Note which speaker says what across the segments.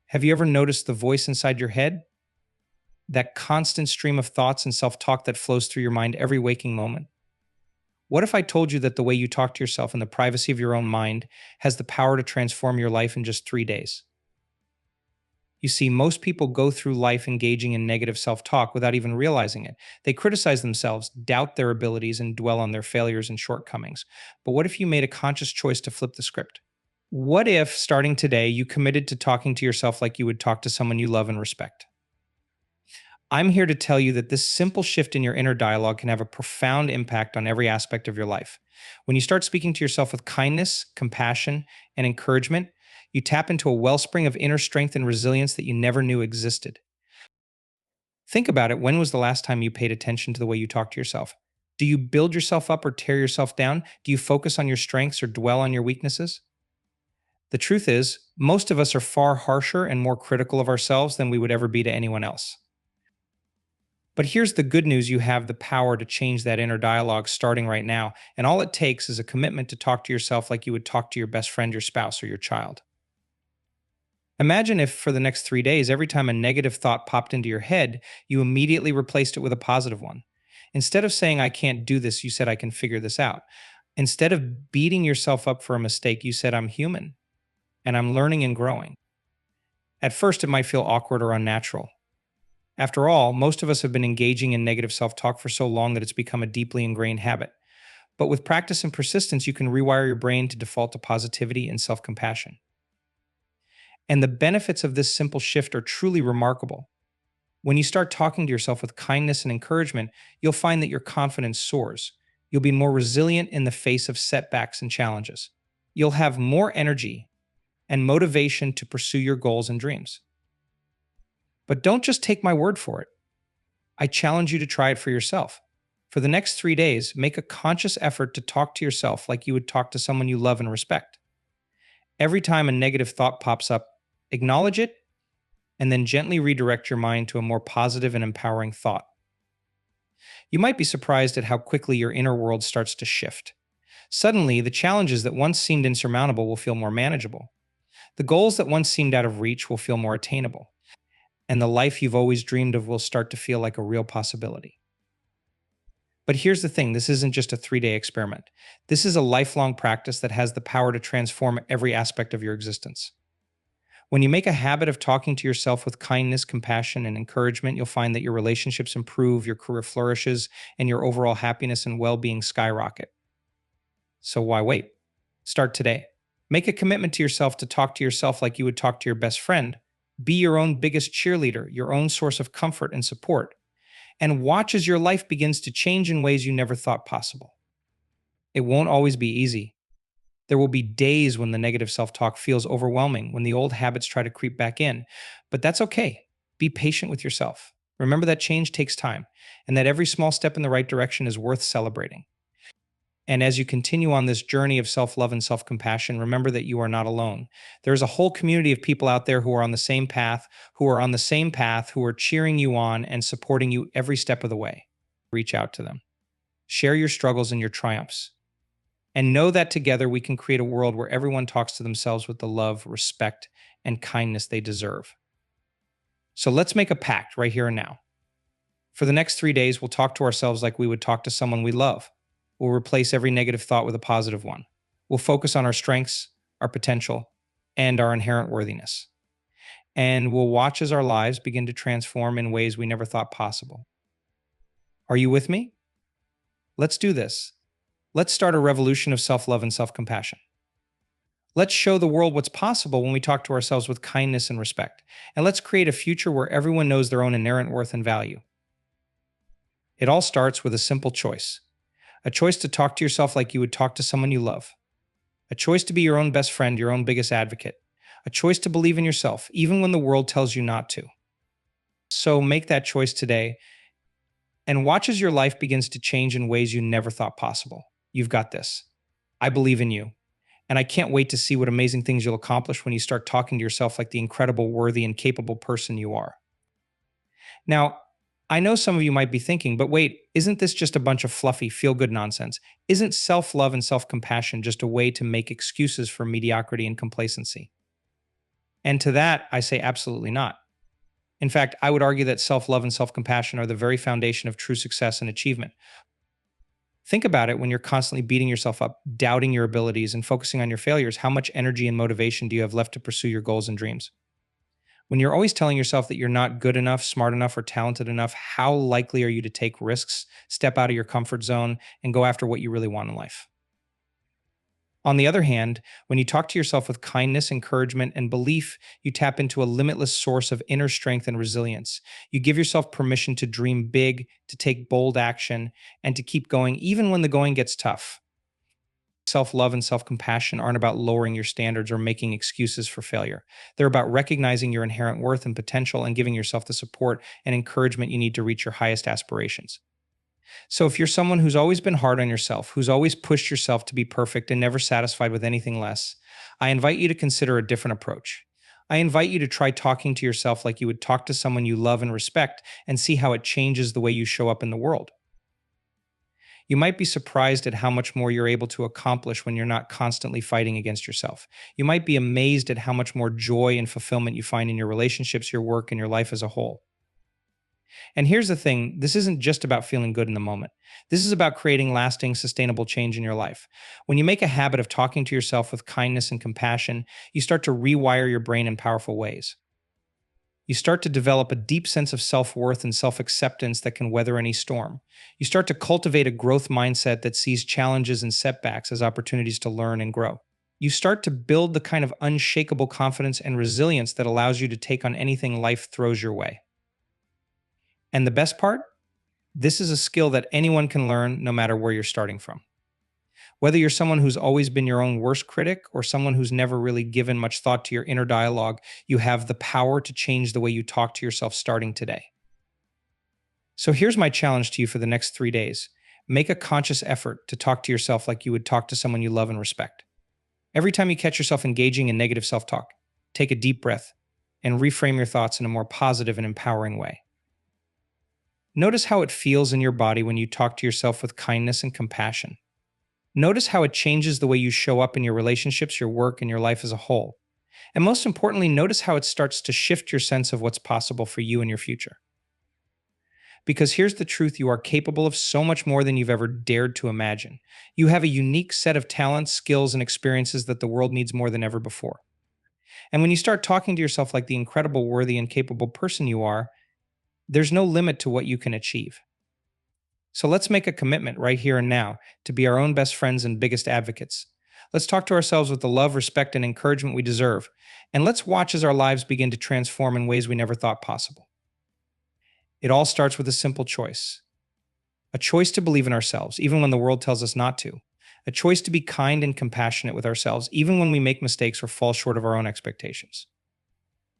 Speaker 1: Have you ever noticed the voice inside your head? That constant stream of thoughts and self talk that flows through your mind every waking moment? What if I told you that the way you talk to yourself in the privacy of your own mind has the power to transform your life in just 3 days? You see, most people go through life engaging in negative self talk without even realizing it. They criticize themselves, doubt their abilities, and dwell on their failures and shortcomings. But what if you made a conscious choice to flip the script? What if, starting today, you committed to talking to yourself like you would talk to someone you love and respect? I'm here to tell you that this simple shift in your inner dialogue can have a profound impact on every aspect of your life. When you start speaking to yourself with kindness, compassion, and encouragement, you tap into a wellspring of inner strength and resilience that you never knew existed. Think about it. When was the last time you paid attention to the way you talk to yourself? Do you build yourself up or tear yourself down? Do you focus on your strengths or dwell on your weaknesses? The truth is, most of us are far harsher and more critical of ourselves than we would ever be to anyone else. But here's the good news: you have the power to change that inner dialogue starting right now. And all it takes is a commitment to talk to yourself like you would talk to your best friend, your spouse, or your child. Imagine if for the next 3 days, every time a negative thought popped into your head, you immediately replaced it with a positive one. Instead of saying, I can't do this, you said, I can figure this out. Instead of beating yourself up for a mistake, you said, I'm human and I'm learning and growing. At first, it might feel awkward or unnatural. After all, most of us have been engaging in negative self talk for so long that it's become a deeply ingrained habit. But with practice and persistence, you can rewire your brain to default to positivity and self compassion. And the benefits of this simple shift are truly remarkable. When you start talking to yourself with kindness and encouragement, you'll find that your confidence soars. You'll be more resilient in the face of setbacks and challenges. You'll have more energy and motivation to pursue your goals and dreams. But don't just take my word for it. I challenge you to try it for yourself. For the next 3 days, make a conscious effort to talk to yourself like you would talk to someone you love and respect. Every time a negative thought pops up, acknowledge it and then gently redirect your mind to a more positive and empowering thought. You might be surprised at how quickly your inner world starts to shift. Suddenly, the challenges that once seemed insurmountable will feel more manageable. The goals that once seemed out of reach will feel more attainable. And the life you've always dreamed of will start to feel like a real possibility. But here's the thing: this isn't just a 3-day experiment. This is a lifelong practice that has the power to transform every aspect of your existence. When you make a habit of talking to yourself with kindness, compassion, and encouragement, you'll find that your relationships improve, your career flourishes, and your overall happiness and well-being skyrocket. So why wait? Start today. Make a commitment to yourself to talk to yourself like you would talk to your best friend. Be your own biggest cheerleader, your own source of comfort and support. And watch as your life begins to change in ways you never thought possible. It won't always be easy. There will be days when the negative self-talk feels overwhelming, when the old habits try to creep back in. But that's okay. Be patient with yourself. Remember that change takes time, and that every small step in the right direction is worth celebrating. And as you continue on this journey of self-love and self-compassion, remember that you are not alone. There's a whole community of people out there who are on the same path, who are cheering you on and supporting you every step of the way. Reach out to them. Share your struggles and your triumphs. And know that together we can create a world where everyone talks to themselves with the love, respect, and kindness they deserve. So let's make a pact right here and now. For the next 3 days, we'll talk to ourselves like we would talk to someone we love. We'll replace every negative thought with a positive one. We'll focus on our strengths, our potential, and our inherent worthiness. And we'll watch as our lives begin to transform in ways we never thought possible. Are you with me? Let's do this. Let's start a revolution of self-love and self-compassion. Let's show the world what's possible when we talk to ourselves with kindness and respect. And let's create a future where everyone knows their own inherent worth and value. It all starts with a simple choice. A choice to talk to yourself like you would talk to someone you love. A choice to be your own best friend, your own biggest advocate. A choice to believe in yourself, even when the world tells you not to. So make that choice today and watch as your life begins to change in ways you never thought possible. You've got this. I believe in you. And I can't wait to see what amazing things you'll accomplish when you start talking to yourself like the incredible, worthy, and capable person you are. Now, I know some of you might be thinking, but wait, isn't this just a bunch of fluffy, feel-good nonsense? Isn't self-love and self-compassion just a way to make excuses for mediocrity and complacency? And to that, I say absolutely not. In fact, I would argue that self love and self compassion are the very foundation of true success and achievement. Think about it: when you're constantly beating yourself up, doubting your abilities, and focusing on your failures, how much energy and motivation do you have left to pursue your goals and dreams? When you're always telling yourself that you're not good enough, smart enough, or talented enough, how likely are you to take risks, step out of your comfort zone, and go after what you really want in life? On the other hand, when you talk to yourself with kindness, encouragement, and belief, you tap into a limitless source of inner strength and resilience. You give yourself permission to dream big, to take bold action, and to keep going even when the going gets tough. Self love and self compassion aren't about lowering your standards or making excuses for failure. They're about recognizing your inherent worth and potential and giving yourself the support and encouragement you need to reach your highest aspirations. So, if you're someone who's always been hard on yourself, who's always pushed yourself to be perfect and never satisfied with anything less, I invite you to consider a different approach. I invite you to try talking to yourself like you would talk to someone you love and respect, and see how it changes the way you show up in the world. You might be surprised at how much more you're able to accomplish when you're not constantly fighting against yourself. You might be amazed at how much more joy and fulfillment you find in your relationships, your work, and your life as a whole. And here's the thing: this isn't just about feeling good in the moment. This is about creating lasting, sustainable change in your life. When you make a habit of talking to yourself with kindness and compassion, you start to rewire your brain in powerful ways. You start to develop a deep sense of self worth and self acceptance that can weather any storm. You start to cultivate a growth mindset that sees challenges and setbacks as opportunities to learn and grow. You start to build the kind of unshakable confidence and resilience that allows you to take on anything life throws your way. And the best part? This is a skill that anyone can learn no matter where you're starting from. Whether you're someone who's always been your own worst critic or someone who's never really given much thought to your inner dialogue, you have the power to change the way you talk to yourself starting today. So here's my challenge to you for the next 3 days. Make a conscious effort to talk to yourself like you would talk to someone you love and respect. Every time you catch yourself engaging in negative self talk, take a deep breath and reframe your thoughts in a more positive and empowering way. Notice how it feels in your body when you talk to yourself with kindness and compassion. Notice how it changes the way you show up in your relationships, your work, and your life as a whole. And most importantly, notice how it starts to shift your sense of what's possible for you in your future. Because here's the truth: you are capable of so much more than you've ever dared to imagine. You have a unique set of talents, skills, and experiences that the world needs more than ever before. And when you start talking to yourself like the incredible, worthy, and capable person you are, there's no limit to what you can achieve. So let's make a commitment right here and now to be our own best friends and biggest advocates. Let's talk to ourselves with the love, respect, and encouragement we deserve. And let's watch as our lives begin to transform in ways we never thought possible. It all starts with a simple choice: a choice to believe in ourselves, even when the world tells us not to. A choice to be kind and compassionate with ourselves, even when we make mistakes or fall short of our own expectations.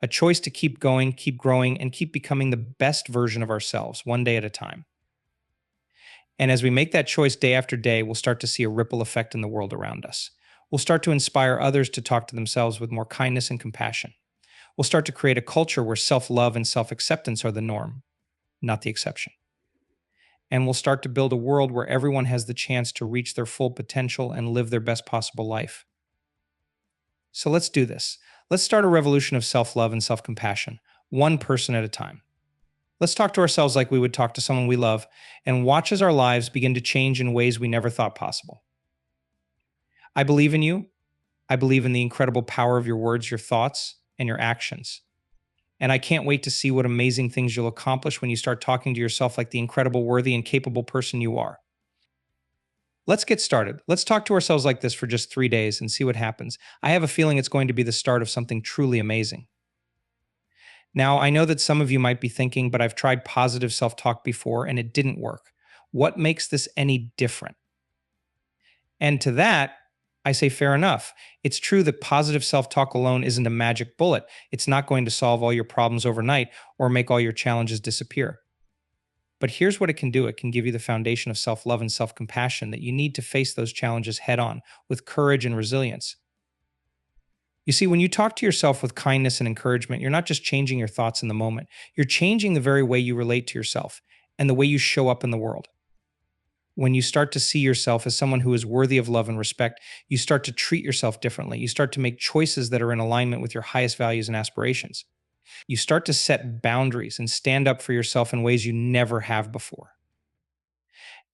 Speaker 1: A choice to keep going, keep growing, and keep becoming the best version of ourselves, one day at a time. And as we make that choice day after day, we'll start to see a ripple effect in the world around us. We'll start to inspire others to talk to themselves with more kindness and compassion. We'll start to create a culture where self-love and self-acceptance are the norm, not the exception. And we'll start to build a world where everyone has the chance to reach their full potential and live their best possible life. So let's do this. Let's start a revolution of self-love and self-compassion, one person at a time. Let's talk to ourselves like we would talk to someone we love, and watch as our lives begin to change in ways we never thought possible. I believe in you. I believe in the incredible power of your words, your thoughts, and your actions. And I can't wait to see what amazing things you'll accomplish when you start talking to yourself like the incredible, worthy, and capable person you are. Let's get started. Let's talk to ourselves like this for just 3 days and see what happens. I have a feeling it's going to be the start of something truly amazing. Now, I know that some of you might be thinking, but I've tried positive self-talk before and it didn't work. What makes this any different? And to that, I say fair enough. It's true that positive self-talk alone isn't a magic bullet. It's not going to solve all your problems overnight or make all your challenges disappear. But here's what it can do. It can give you the foundation of self-love and self-compassion that you need to face those challenges head-on with courage and resilience. You see, when you talk to yourself with kindness and encouragement, you're not just changing your thoughts in the moment. You're changing the very way you relate to yourself and the way you show up in the world. When you start to see yourself as someone who is worthy of love and respect, you start to treat yourself differently. You start to make choices that are in alignment with your highest values and aspirations. You start to set boundaries and stand up for yourself in ways you never have before.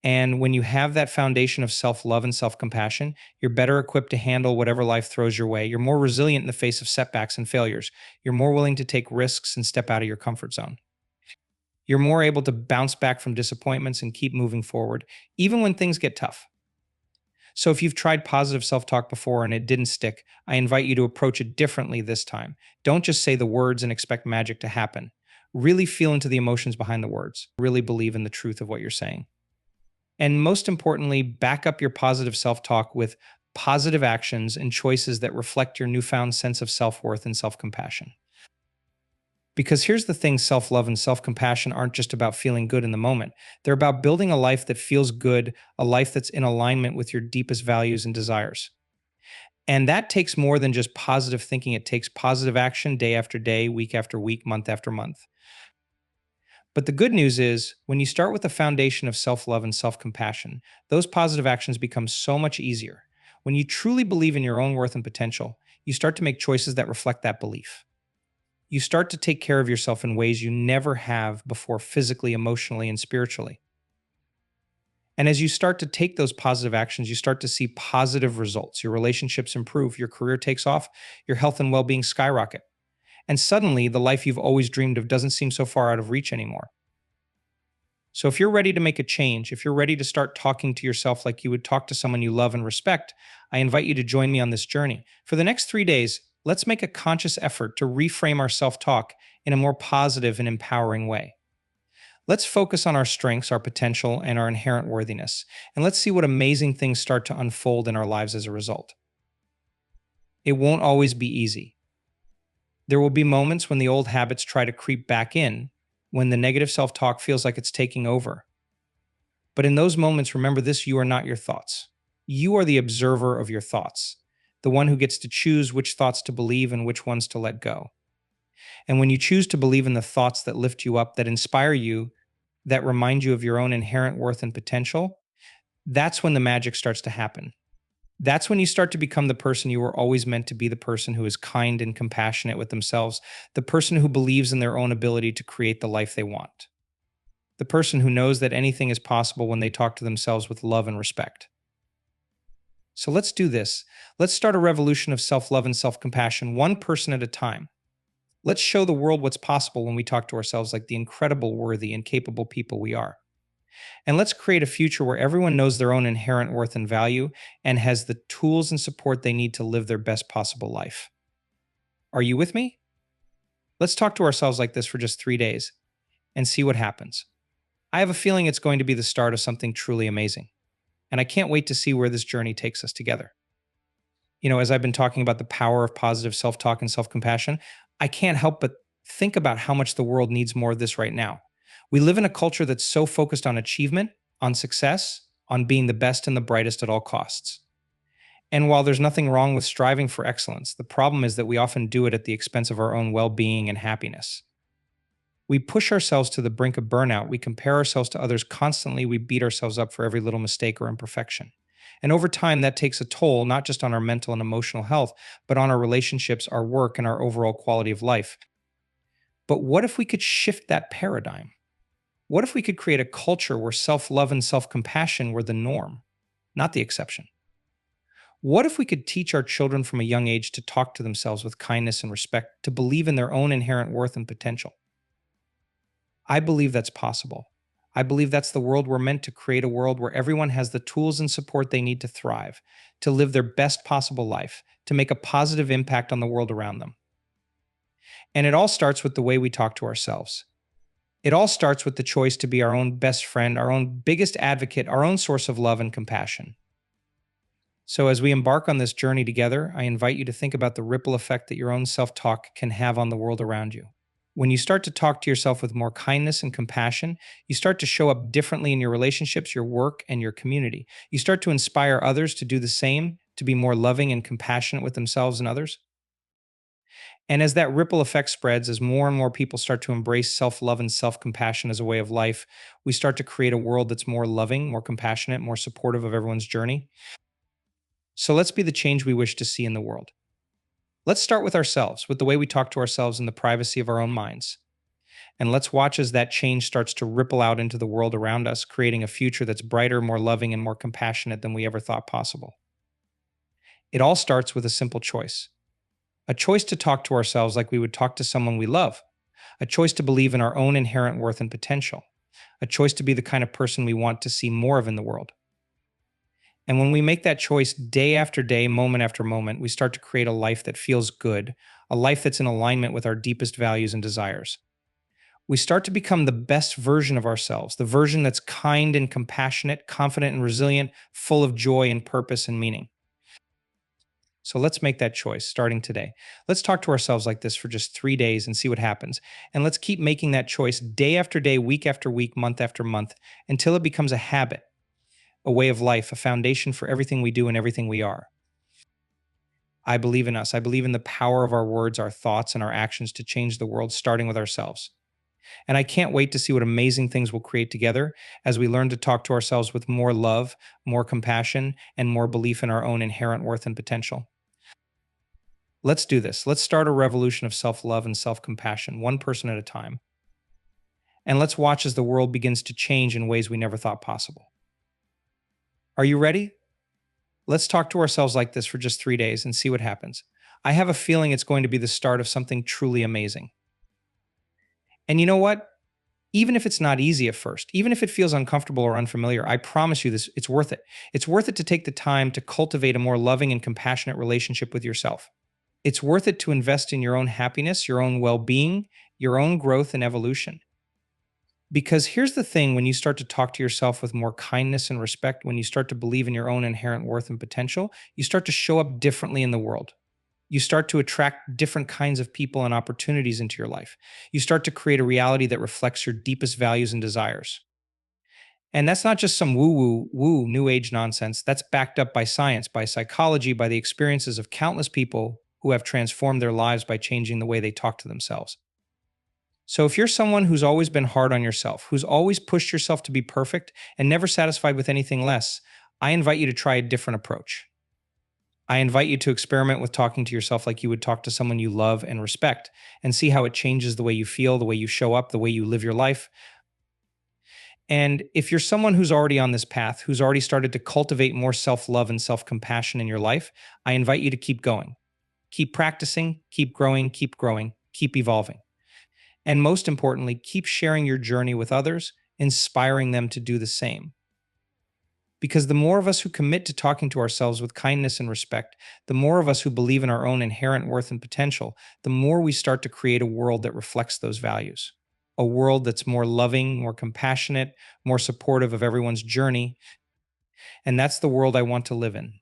Speaker 1: And when you have that foundation of self love and self compassion, you're better equipped to handle whatever life throws your way. You're more resilient in the face of setbacks and failures. You're more willing to take risks and step out of your comfort zone. You're more able to bounce back from disappointments and keep moving forward, even when things get tough. So, if you've tried positive self talk before and it didn't stick, I invite you to approach it differently this time. Don't just say the words and expect magic to happen. Really feel into the emotions behind the words. Really believe in the truth of what you're saying. And most importantly, back up your positive self talk with positive actions and choices that reflect your newfound sense of self worth and self compassion. Because here's the thing: self love and self compassion aren't just about feeling good in the moment. They're about building a life that feels good, a life that's in alignment with your deepest values and desires. And that takes more than just positive thinking, it takes positive action day after day, week after week, month after month. But the good news is, when you start with a foundation of self love and self compassion, those positive actions become so much easier. When you truly believe in your own worth and potential, you start to make choices that reflect that belief. You start to take care of yourself in ways you never have before, physically, emotionally, and spiritually. And as you start to take those positive actions, you start to see positive results. Your relationships improve, your career takes off, your health and well being skyrocket. And suddenly, the life you've always dreamed of doesn't seem so far out of reach anymore. So, if you're ready to make a change, if you're ready to start talking to yourself like you would talk to someone you love and respect, I invite you to join me on this journey. For the next 3 days, let's make a conscious effort to reframe our self talk in a more positive and empowering way. Let's focus on our strengths, our potential, and our inherent worthiness. And let's see what amazing things start to unfold in our lives as a result. It won't always be easy. There will be moments when the old habits try to creep back in, when the negative self talk feels like it's taking over. But in those moments, remember this: you are not your thoughts. You are the observer of your thoughts, the one who gets to choose which thoughts to believe and which ones to let go. And when you choose to believe in the thoughts that lift you up, that inspire you, that remind you of your own inherent worth and potential, that's when the magic starts to happen. That's when you start to become the person you were always meant to be: the person who is kind and compassionate with themselves, the person who believes in their own ability to create the life they want, the person who knows that anything is possible when they talk to themselves with love and respect. So let's do this. Let's start a revolution of self love and self compassion, one person at a time. Let's show the world what's possible when we talk to ourselves like the incredible, worthy, and capable people we are. And let's create a future where everyone knows their own inherent worth and value and has the tools and support they need to live their best possible life. Are you with me? Let's talk to ourselves like this for just 3 days and see what happens. I have a feeling it's going to be the start of something truly amazing. And I can't wait to see where this journey takes us together. As I've been talking about the power of positive self talk and self compassion, I can't help but think about how much the world needs more of this right now. We live in a culture that's so focused on achievement, on success, on being the best and the brightest at all costs. And while there's nothing wrong with striving for excellence, the problem is that we often do it at the expense of our own well being and happiness. We push ourselves to the brink of burnout. We compare ourselves to others constantly. We beat ourselves up for every little mistake or imperfection. And over time, that takes a toll, not just on our mental and emotional health, but on our relationships, our work, and our overall quality of life. But what if we could shift that paradigm? What if we could create a culture where self love and self compassion were the norm, not the exception? What if we could teach our children from a young age to talk to themselves with kindness and respect, to believe in their own inherent worth and potential? I believe that's possible. I believe that's the world we're meant to create: a world where everyone has the tools and support they need to thrive, to live their best possible life, to make a positive impact on the world around them. And it all starts with the way we talk to ourselves. It all starts with the choice to be our own best friend, our own biggest advocate, our own source of love and compassion. So, as we embark on this journey together, I invite you to think about the ripple effect that your own self talk can have on the world around you. When you start to talk to yourself with more kindness and compassion, you start to show up differently in your relationships, your work, and your community. You start to inspire others to do the same, to be more loving and compassionate with themselves and others. And as that ripple effect spreads, as more and more people start to embrace self love and self compassion as a way of life, we start to create a world that's more loving, more compassionate, more supportive of everyone's journey. So let's be the change we wish to see in the world. Let's start with ourselves, with the way we talk to ourselves in the privacy of our own minds. And let's watch as that change starts to ripple out into the world around us, creating a future that's brighter, more loving, and more compassionate than we ever thought possible. It all starts with a simple choice, a choice to talk to ourselves like we would talk to someone we love, a choice to believe in our own inherent worth and potential, a choice to be the kind of person we want to see more of in the world. And when we make that choice day after day, moment after moment, we start to create a life that feels good, a life that's in alignment with our deepest values and desires. We start to become the best version of ourselves, the version that's kind and compassionate, confident and resilient, full of joy and purpose and meaning. So let's make that choice starting today. Let's talk to ourselves like this for just 3 days and see what happens. And let's keep making that choice day after day, week after week, month after month, until it becomes a habit, a way of life, a foundation for everything we do and everything we are. I believe in us. I believe in the power of our words, our thoughts, and our actions to change the world, starting with ourselves. And I can't wait to see what amazing things we'll create together as we learn to talk to ourselves with more love, more compassion, and more belief in our own inherent worth and potential. Let's do this. Let's start a revolution of self love and self compassion, one person at a time. And let's watch as the world begins to change in ways we never thought possible. Are you ready? Let's talk to ourselves like this for just 3 days and see what happens. I have a feeling it's going to be the start of something truly amazing. And you know what? Even if it's not easy at first, even if it feels uncomfortable or unfamiliar, I promise you this, it's worth it. It's worth it to take the time to cultivate a more loving and compassionate relationship with yourself. It's worth it to invest in your own happiness, your own well being, your own growth and evolution. Because here's the thing, when you start to talk to yourself with more kindness and respect, when you start to believe in your own inherent worth and potential, you start to show up differently in the world. You start to attract different kinds of people and opportunities into your life. You start to create a reality that reflects your deepest values and desires. And that's not just some woo new age nonsense. That's backed up by science, by psychology, by the experiences of countless people who have transformed their lives by changing the way they talk to themselves. So if you're someone who's always been hard on yourself, who's always pushed yourself to be perfect and never satisfied with anything less, I invite you to try a different approach. I invite you to experiment with talking to yourself like you would talk to someone you love and respect, and see how it changes the way you feel, the way you show up, the way you live your life. And if you're someone who's already on this path, who's already started to cultivate more self love and self compassion in your life, I invite you to keep going. Keep practicing, keep growing, keep evolving. And most importantly, keep sharing your journey with others, inspiring them to do the same. Because the more of us who commit to talking to ourselves with kindness and respect, the more of us who believe in our own inherent worth and potential, the more we start to create a world that reflects those values. A world that's more loving, more compassionate, more supportive of everyone's journey. And that's the world I want to live in.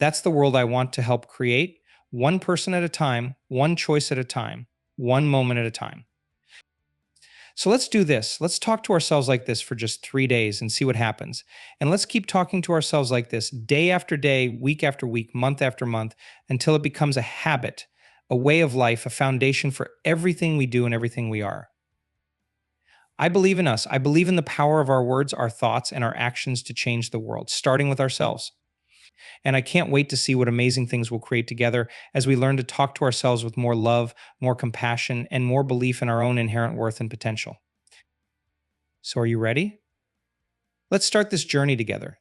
Speaker 1: That's the world I want to help create, one person at a time, one choice at a time, one moment at a time. So let's do this. Let's talk to ourselves like this for just 3 days and see what happens. And let's keep talking to ourselves like this day after day, week after week, month after month, until it becomes a habit, a way of life, a foundation for everything we do and everything we are. I believe in us. I believe in the power of our words, our thoughts, and our actions to change the world, starting with ourselves. And I can't wait to see what amazing things we'll create together as we learn to talk to ourselves with more love, more compassion, and more belief in our own inherent worth and potential. So, are you ready? Let's start this journey together.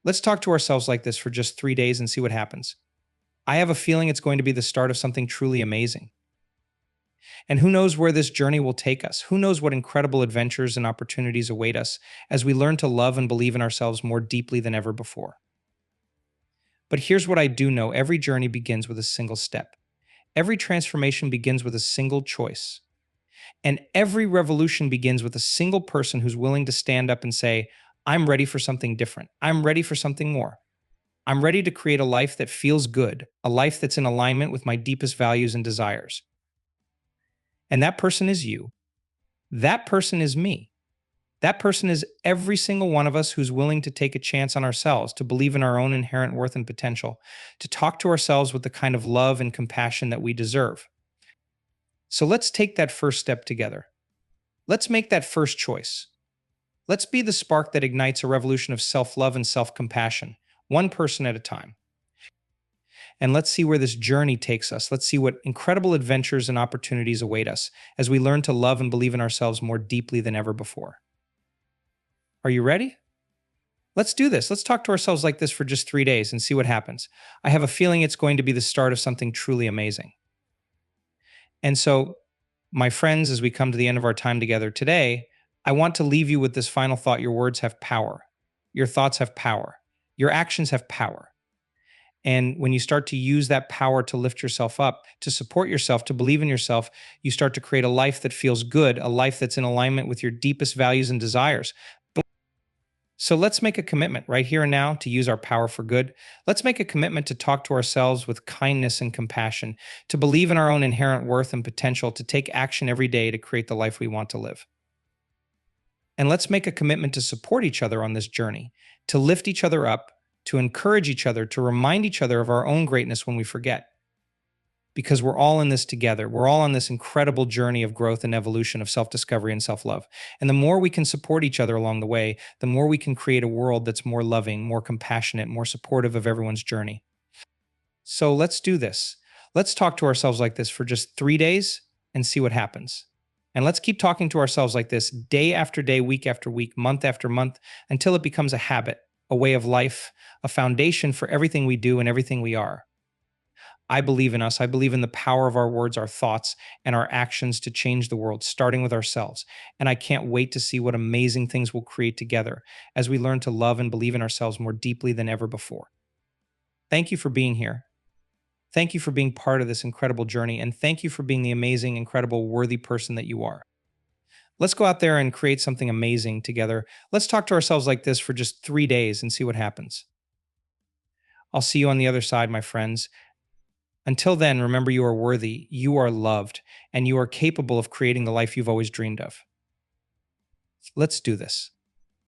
Speaker 1: Let's talk to ourselves like this for just 3 days and see what happens. I have a feeling it's going to be the start of something truly amazing. And who knows where this journey will take us? Who knows what incredible adventures and opportunities await us as we learn to love and believe in ourselves more deeply than ever before? But here's what I do know: every journey begins with a single step. Every transformation begins with a single choice. And every revolution begins with a single person who's willing to stand up and say, I'm ready for something different. I'm ready for something more. I'm ready to create a life that feels good, a life that's in alignment with my deepest values and desires. And that person is you. That person is me. That person is every single one of us who's willing to take a chance on ourselves, to believe in our own inherent worth and potential, to talk to ourselves with the kind of love and compassion that we deserve. So let's take that first step together. Let's make that first choice. Let's be the spark that ignites a revolution of self love and self compassion, one person at a time. And let's see where this journey takes us. Let's see what incredible adventures and opportunities await us as we learn to love and believe in ourselves more deeply than ever before. Are you ready? Let's do this. Let's talk to ourselves like this for just 3 days and see what happens. I have a feeling it's going to be the start of something truly amazing. And so, my friends, as we come to the end of our time together today, I want to leave you with this final thought. Your words have power. Your thoughts have power. Your actions have power. And when you start to use that power to lift yourself up, to support yourself, to believe in yourself, you start to create a life that feels good, a life that's in alignment with your deepest values and desires. So let's make a commitment right here and now to use our power for good. Let's make a commitment to talk to ourselves with kindness and compassion, to believe in our own inherent worth and potential, to take action every day to create the life we want to live. And let's make a commitment to support each other on this journey, to lift each other up, to encourage each other, to remind each other of our own greatness when we forget. Because we're all in this together. We're all on this incredible journey of growth and evolution of self-discovery and self-love. And the more we can support each other along the way, the more we can create a world that's more loving, more compassionate, more supportive of everyone's journey. So let's do this. Let's talk to ourselves like this for just 3 days and see what happens. And let's keep talking to ourselves like this day after day, week after week, month after month, until it becomes a habit, a way of life, a foundation for everything we do and everything we are. I believe in us. I believe in the power of our words, our thoughts, and our actions to change the world, starting with ourselves. And I can't wait to see what amazing things we'll create together as we learn to love and believe in ourselves more deeply than ever before. Thank you for being here. Thank you for being part of this incredible journey. And thank you for being the amazing, incredible, worthy person that you are. Let's go out there and create something amazing together. Let's talk to ourselves like this for just 3 days and see what happens. I'll see you on the other side, my friends. Until then, remember you are worthy, you are loved, and you are capable of creating the life you've always dreamed of. Let's do this.